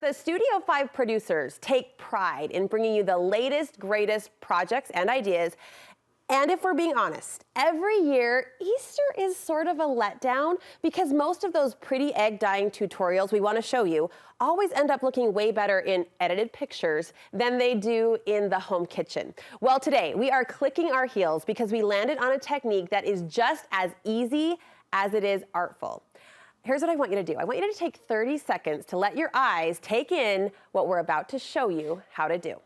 The Studio 5 producers take pride in bringing you the latest, greatest projects and ideas. And if we're being honest, every year, Easter is sort of a letdown because most of those pretty egg dyeing tutorials we want to show you always end up looking way better in edited pictures than they do in the home kitchen. Well, today we are clicking our heels because we landed on a technique that is just as easy as it is artful. Here's what I want you to do. I want you to take 30 seconds to let your eyes take in what we're about to show you how to do.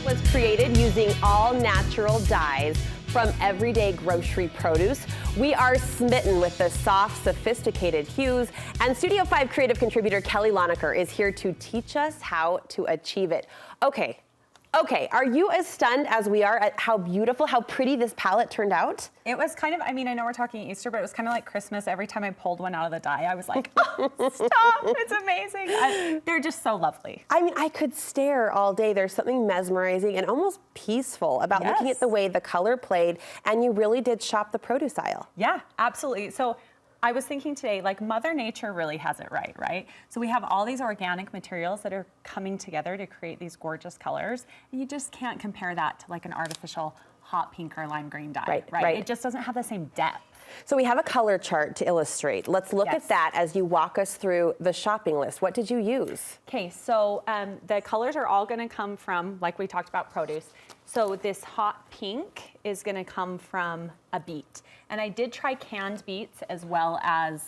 Was created using all natural dyes from everyday grocery produce. We are smitten with the soft, sophisticated hues, and Studio 5 creative contributor Kelly Lonnecker is here to teach us how to achieve it. Okay, are you as stunned as we are at how beautiful, how pretty this palette turned out? It was kind of, I mean, I know we're talking Easter, but it was kind of like Christmas. Every time I pulled one out of the dye, I was like, stop, it's amazing. They're just so lovely. I mean, I could stare all day. There's something mesmerizing and almost peaceful about looking at the way the color played, and you really did shop the produce aisle. Yeah, absolutely. So I was thinking today, like Mother Nature really has it right? So we have all these organic materials that are coming together to create these gorgeous colors, and you just can't compare that to like an artificial hot pink or lime green dye, right? It just doesn't have the same depth. So we have a color chart to illustrate. Let's look at that as you walk us through the shopping list. What did you use? Okay, so the colors are all gonna come from, like we talked about, produce. So this hot pink is gonna come from a beet. And I did try canned beets as well as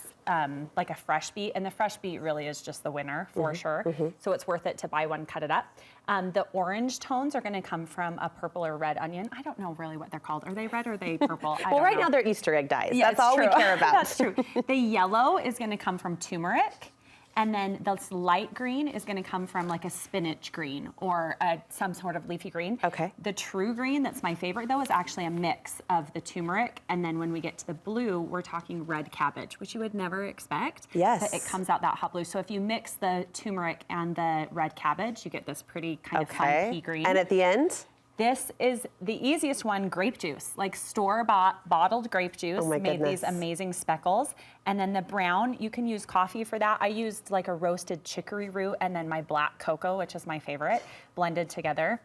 like a fresh beet, and the fresh beet really is just the winner for sure. So it's worth it to buy one, cut it up. The orange tones are gonna come from a purple or red onion. I don't know really what they're called. Are they red or are they purple? Well, right now they're Easter egg dyes. Yeah, that's all we care about. That's true. The yellow is gonna come from turmeric. And then this light green is gonna come from like a spinach green or some sort of leafy green. Okay. The true green, that's my favorite though, is actually a mix of the turmeric. And then when we get to the blue, we're talking red cabbage, which you would never expect. Yes. But it comes out that hot blue. So if you mix the turmeric and the red cabbage, you get this pretty kind of fun pea green. And at the end? This is the easiest one, grape juice, like store-bought bottled grape juice. Oh my made these amazing speckles. And then the brown, you can use coffee for that. I used like a roasted chicory root and then my black cocoa, which is my favorite, blended together.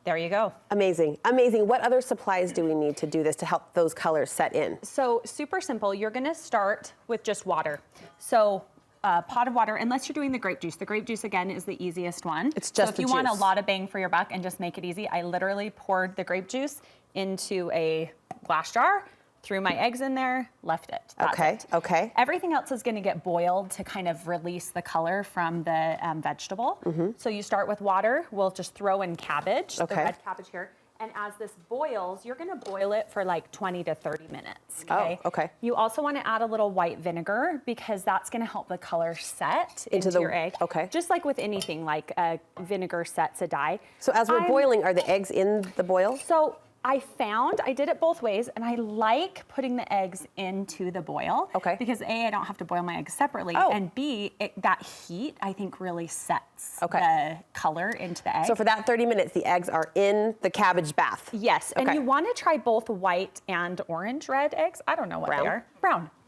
There you go. Amazing, amazing. What other supplies do we need to do this to help those colors set in? So super simple. You're gonna start with just water. So pot of water, unless you're doing the grape juice. The grape juice, again, is the easiest one. It's just so if you want a lot of bang for your buck and just make it easy, I literally poured the grape juice into a glass jar, threw my eggs in there, left it. That's it. Okay. Everything else is gonna get boiled to kind of release the color from the vegetable. So you start with water. We'll just throw in cabbage, the red cabbage here. And as this boils, you're gonna boil it for like 20 to 30 minutes, okay? Oh, okay. You also wanna add a little white vinegar because that's gonna help the color set into your egg. Okay. Just like with anything, like vinegar sets a dye. So as we're boiling, are the eggs in the boil? So I did it both ways, and I like putting the eggs into the boil. Okay. Because A, I don't have to boil my eggs separately, and B, that heat, I think, really sets the color into the egg. So for that 30 minutes, the eggs are in the cabbage bath? Yes, and you want to try both white and orange red eggs. I don't know what they are.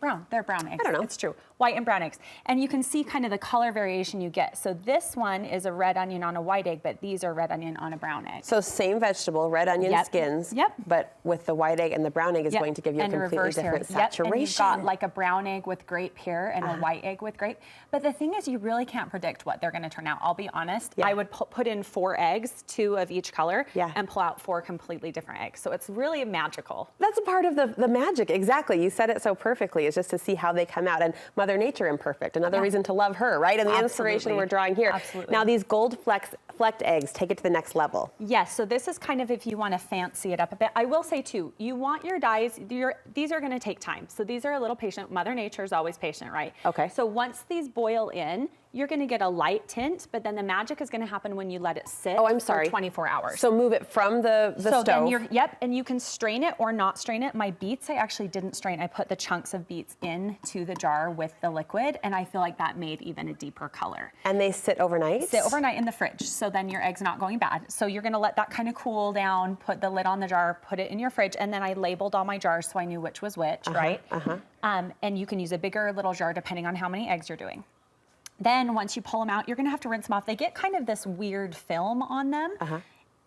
Brown, they're brown eggs. I don't know. It's true, white and brown eggs. And you can see kind of the color variation you get. So this one is a red onion on a white egg, but these are red onion on a brown egg. So same vegetable, red onion skins, but with the white egg and the brown egg is going to give you a completely different saturation. And you've got like a brown egg with grape here and a white egg with grape. But the thing is, you really can't predict what they're gonna turn out. I'll be honest, I would put in 4 eggs, 2 of each color, and pull out 4 completely different eggs. So it's really magical. That's a part of the magic, exactly. You said it so perfectly. is just to see how they come out. And Mother Nature imperfect, another reason to love her, right? And the inspiration we're drawing here. Absolutely. Now these gold flecked eggs take it to the next level. Yes, so this is kind of if you want to fancy it up a bit. I will say too, you want your dyes, these are going to take time. So these are a little patient. Mother Nature is always patient, right? Okay. So once these boil in, you're going to get a light tint, but then the magic is going to happen when you let it sit for 24 hours. So move it from the stove. Then and you can strain it or not strain it. My beets, I actually didn't strain. I put the chunks of beets into the jar with the liquid, and I feel like that made even a deeper color. And they sit overnight? Sit overnight in the fridge, so then your egg's not going bad. So you're going to let that kind of cool down, put the lid on the jar, put it in your fridge, and then I labeled all my jars so I knew which was which, right? And you can use a bigger or little jar depending on how many eggs you're doing. Then once you pull them out, you're gonna have to rinse them off. They get kind of this weird film on them.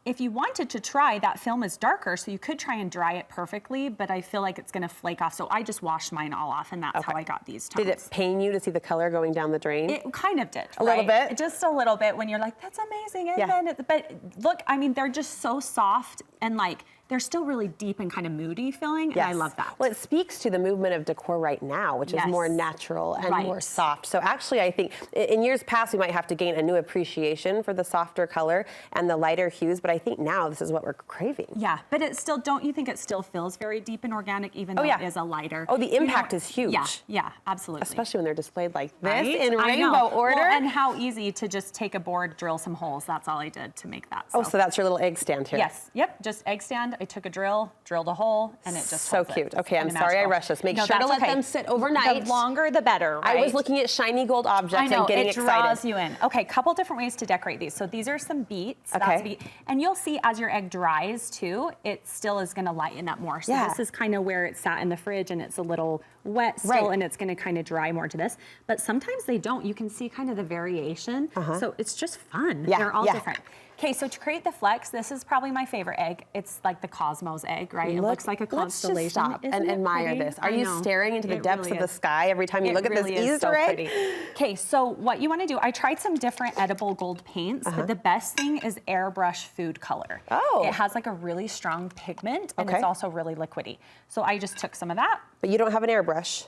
If you wanted to try, that film is darker, so you could try and dry it perfectly, but I feel like it's gonna flake off. So I just washed mine all off, and that's how I got these tones. Did it pain you to see the color going down the drain? It kind of did. A little bit? Just a little bit when you're like, that's amazing. And then but look, I mean, they're just so soft and like, they're still really deep and kind of moody feeling, and I love that. Well, it speaks to the movement of decor right now, which is more natural and more soft. So actually, I think in years past, we might have to gain a new appreciation for the softer color and the lighter hues, but I think now this is what we're craving. Yeah, but it still, don't you think it still feels very deep and organic, even though it is a lighter? Oh, the impact is huge. Yeah, absolutely. Especially when they're displayed like this in rainbow order. Well, and how easy to just take a board, drill some holes. That's all I did to make that. So that's your little egg stand here. Yes, just egg stand. I took a drill, drilled a hole, and it just so cute. Okay, I'm sorry I rushed this. Make sure to let them sit overnight. The longer the better, right? I was looking at shiny gold objects and getting excited. It draws you in. Okay, couple different ways to decorate these. So these are some beets. That's beet. And you'll see as your egg dries too, it still is gonna lighten up more. So this is kind of where it sat in the fridge and it's a little wet still, and it's gonna kind of dry more to this. But sometimes they don't. You can see kind of the variation. So it's just fun. They're all different. Okay, so to create the flecks, this is probably my favorite egg. It's like the Cosmos egg, right? It looks like a constellation. Let's just stop and admire this. Are you staring into the depths of the sky every time you look at this Easter egg? Okay, so what you want to do, I tried some different edible gold paints, but the best thing is airbrush food color. It has like a really strong pigment, and it's also really liquidy. So I just took some of that. But you don't have an airbrush.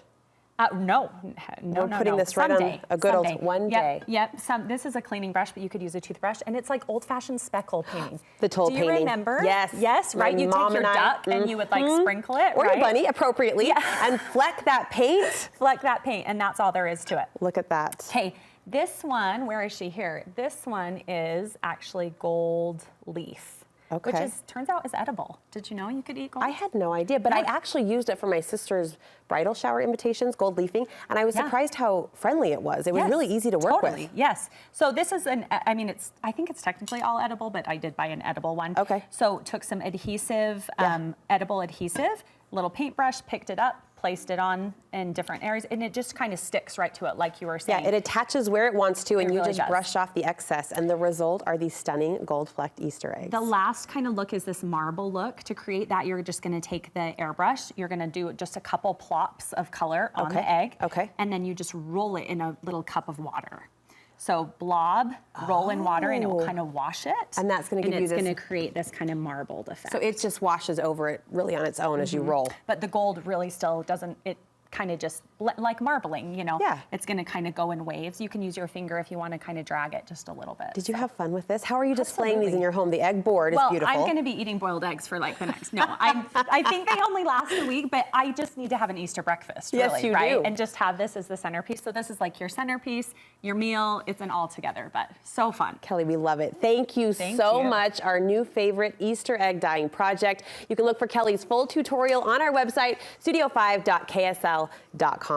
No. We're putting this right on a good old one day. Yep. This is a cleaning brush, but you could use a toothbrush, and it's like old-fashioned speckle painting. The toll painting. Do you remember? Yes. Right. You take your duck and you would like sprinkle it, or your bunny appropriately, and fleck that paint. Fleck that paint, and that's all there is to it. Look at that. Okay. This one, where is she here? This one is actually gold leaf. Which turns out is edible. Did you know you could eat gold? I had no idea, but I actually used it for my sister's bridal shower invitations, gold leafing, and I was surprised how friendly it was. It was really easy to work with. Yes. So this is I think it's technically all edible, but I did buy an edible one. Okay. So took some adhesive, edible adhesive, little paintbrush, picked it up, placed it on in different areas, and it just kind of sticks right to it, like you were saying. Yeah, it attaches where it wants to, and you just brush off the excess, and the result are these stunning gold-flecked Easter eggs. The last kind of look is this marble look. To create that, you're just gonna take the airbrush, you're gonna do just a couple plops of color on the egg, and then you just roll it in a little cup of water. So blob, roll in water, and it will kind of wash it. And that's going to give you this. And it's going to create this kind of marbled effect. So it just washes over it really on its own as you roll. But the gold really still doesn't, it kind of just, like marbling, you know? Yeah. It's going to kind of go in waves. You can use your finger if you want to kind of drag it just a little bit. Did you have fun with this? How are you displaying these in your home? The egg board is beautiful. Well, I'm going to be eating boiled eggs for like the next, I think they only last a week, but I just need to have an Easter breakfast, really, yes, you right? do. And just have this as the centerpiece. So this is like your centerpiece, your meal, it's an all together, but so fun. Kelly, we love it. Thank you so much. Our new favorite Easter egg dyeing project. You can look for Kelly's full tutorial on our website, studio5.ksl.com.